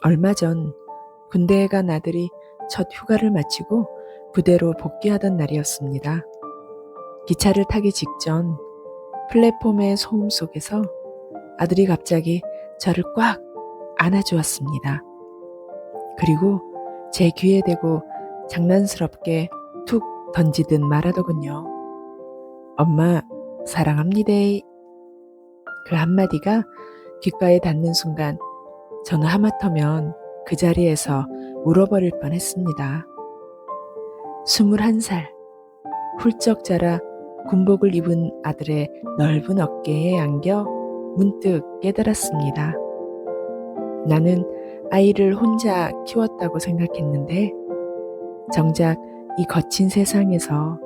얼마 전 군대에 간 아들이 첫 휴가를 마치고 부대로 복귀하던 날이었습니다. 기차를 타기 직전 플랫폼의 소음 속에서 아들이 갑자기 저를 꽉 안아주었습니다. 그리고 제 귀에 대고 장난스럽게 툭 던지듯 말하더군요. 엄마, 사랑합니다. 그 한마디가 귓가에 닿는 순간 저는 하마터면 그 자리에서 울어버릴 뻔했습니다. 21살, 훌쩍 자라 군복을 입은 아들의 넓은 어깨에 안겨 문득 깨달았습니다. 나는 아이를 혼자 키웠다고 생각했는데 정작 이 거친 세상에서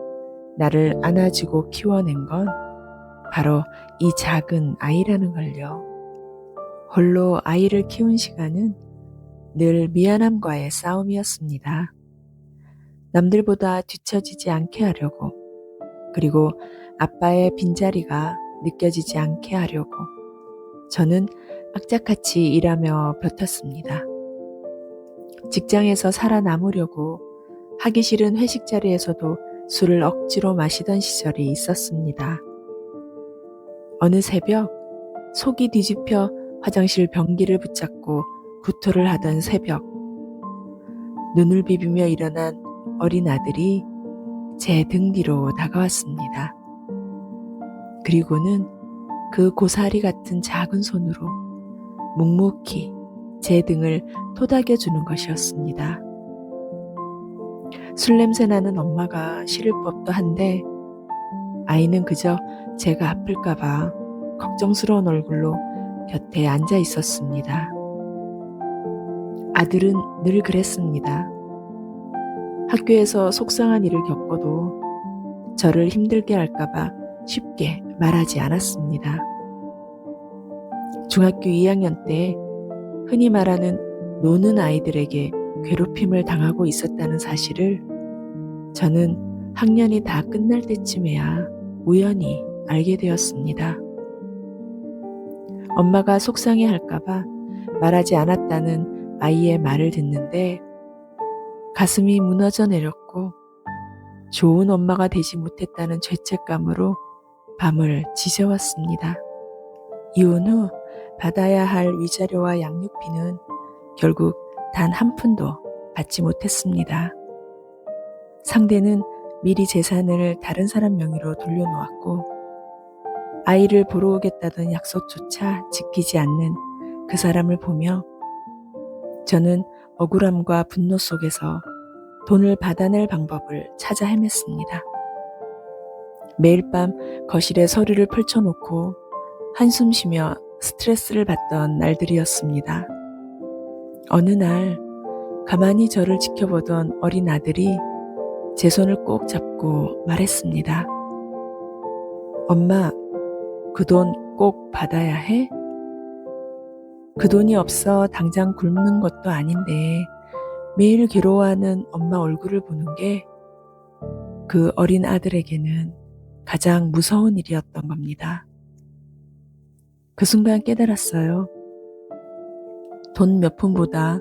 나를 안아주고 키워낸 건 바로 이 작은 아이라는 걸요. 홀로 아이를 키운 시간은 늘 미안함과의 싸움이었습니다. 남들보다 뒤처지지 않게 하려고, 그리고 아빠의 빈자리가 느껴지지 않게 하려고 저는 악착같이 일하며 버텼습니다. 직장에서 살아남으려고 하기 싫은 회식 자리에서도 술을 억지로 마시던 시절이 있었습니다. 어느 새벽 속이 뒤집혀 화장실 변기를 붙잡고 구토를 하던 새벽, 눈을 비비며 일어난 어린 아들이 제 등 뒤로 다가왔습니다. 그리고는 그 고사리 같은 작은 손으로 묵묵히 제 등을 토닥여주는 것이었습니다. 술 냄새 나는 엄마가 싫을 법도 한데 아이는 그저 제가 아플까봐 걱정스러운 얼굴로 곁에 앉아 있었습니다. 아들은 늘 그랬습니다. 학교에서 속상한 일을 겪어도 저를 힘들게 할까봐 쉽게 말하지 않았습니다. 중학교 2학년 때 흔히 말하는 노는 아이들에게 괴롭힘을 당하고 있었다는 사실을 저는 학년이 다 끝날 때쯤에야 우연히 알게 되었습니다. 엄마가 속상해 할까봐 말하지 않았다는 아이의 말을 듣는데 가슴이 무너져 내렸고 좋은 엄마가 되지 못했다는 죄책감으로 밤을 지새웠습니다. 이혼 후 받아야 할 위자료와 양육비는 결국 단 한 푼도 받지 못했습니다. 상대는 미리 재산을 다른 사람 명의로 돌려놓았고 아이를 보러 오겠다던 약속조차 지키지 않는 그 사람을 보며 저는 억울함과 분노 속에서 돈을 받아낼 방법을 찾아 헤맸습니다. 매일 밤 거실에 서류를 펼쳐놓고 한숨 쉬며 스트레스를 받던 날들이었습니다. 어느 날 가만히 저를 지켜보던 어린 아들이 제 손을 꼭 잡고 말했습니다. 엄마, 그 돈 꼭 받아야 해? 그 돈이 없어 당장 굶는 것도 아닌데 매일 괴로워하는 엄마 얼굴을 보는 게 그 어린 아들에게는 가장 무서운 일이었던 겁니다. 그 순간 깨달았어요. 돈 몇 푼보다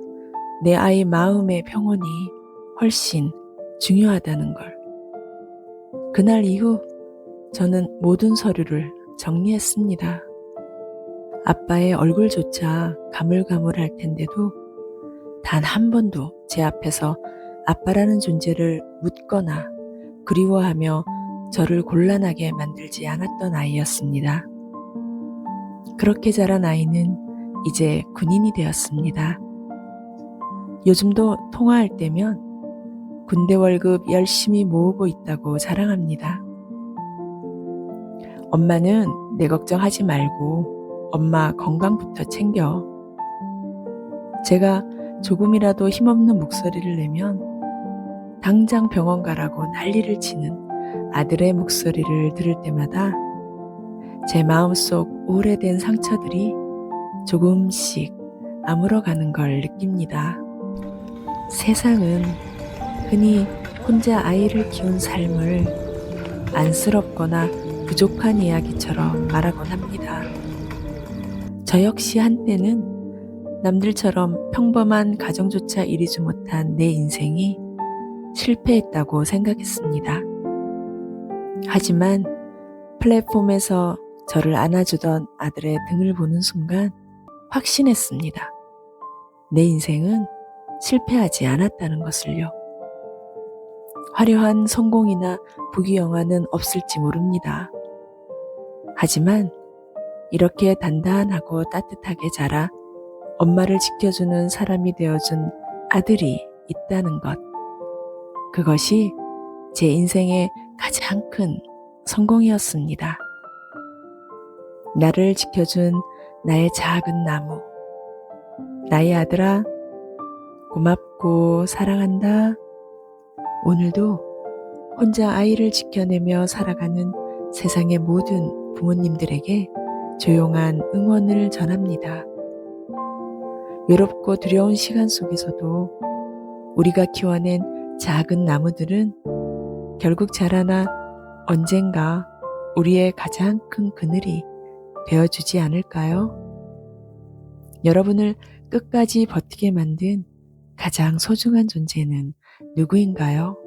내 아이 마음의 평온이 훨씬 중요하다는 걸. 그날 이후 저는 모든 서류를 정리했습니다. 아빠의 얼굴조차 가물가물할 텐데도 단 한 번도 제 앞에서 아빠라는 존재를 묻거나 그리워하며 저를 곤란하게 만들지 않았던 아이였습니다. 그렇게 자란 아이는 이제 군인이 되었습니다. 요즘도 통화할 때면 군대 월급 열심히 모으고 있다고 자랑합니다. 엄마는 내 걱정하지 말고 엄마 건강부터 챙겨. 제가 조금이라도 힘없는 목소리를 내면 당장 병원 가라고 난리를 치는 아들의 목소리를 들을 때마다 제 마음속 오래된 상처들이 조금씩 아물어가는 걸 느낍니다. 세상은 흔히 혼자 아이를 키운 삶을 안쓰럽거나 부족한 이야기처럼 말하곤 합니다. 저 역시 한때는 남들처럼 평범한 가정조차 이루지 못한 내 인생이 실패했다고 생각했습니다. 하지만 플랫폼에서 저를 안아주던 아들의 등을 보는 순간 확신했습니다. 내 인생은 실패하지 않았다는 것을요. 화려한 성공이나 부귀영화는 없을지 모릅니다. 하지만 이렇게 단단하고 따뜻하게 자라 엄마를 지켜주는 사람이 되어준 아들이 있다는 것. 그것이 제 인생의 가장 큰 성공이었습니다. 나를 지켜준 나의 작은 나무. 나의 아들아, 고맙고 사랑한다. 오늘도 혼자 아이를 지켜내며 살아가는 세상의 모든 부모님들에게 조용한 응원을 전합니다. 외롭고 두려운 시간 속에서도 우리가 키워낸 작은 나무들은 결국 자라나 언젠가 우리의 가장 큰 그늘이 되어주지 않을까요? 여러분을 끝까지 버티게 만든 가장 소중한 존재는 누구인가요?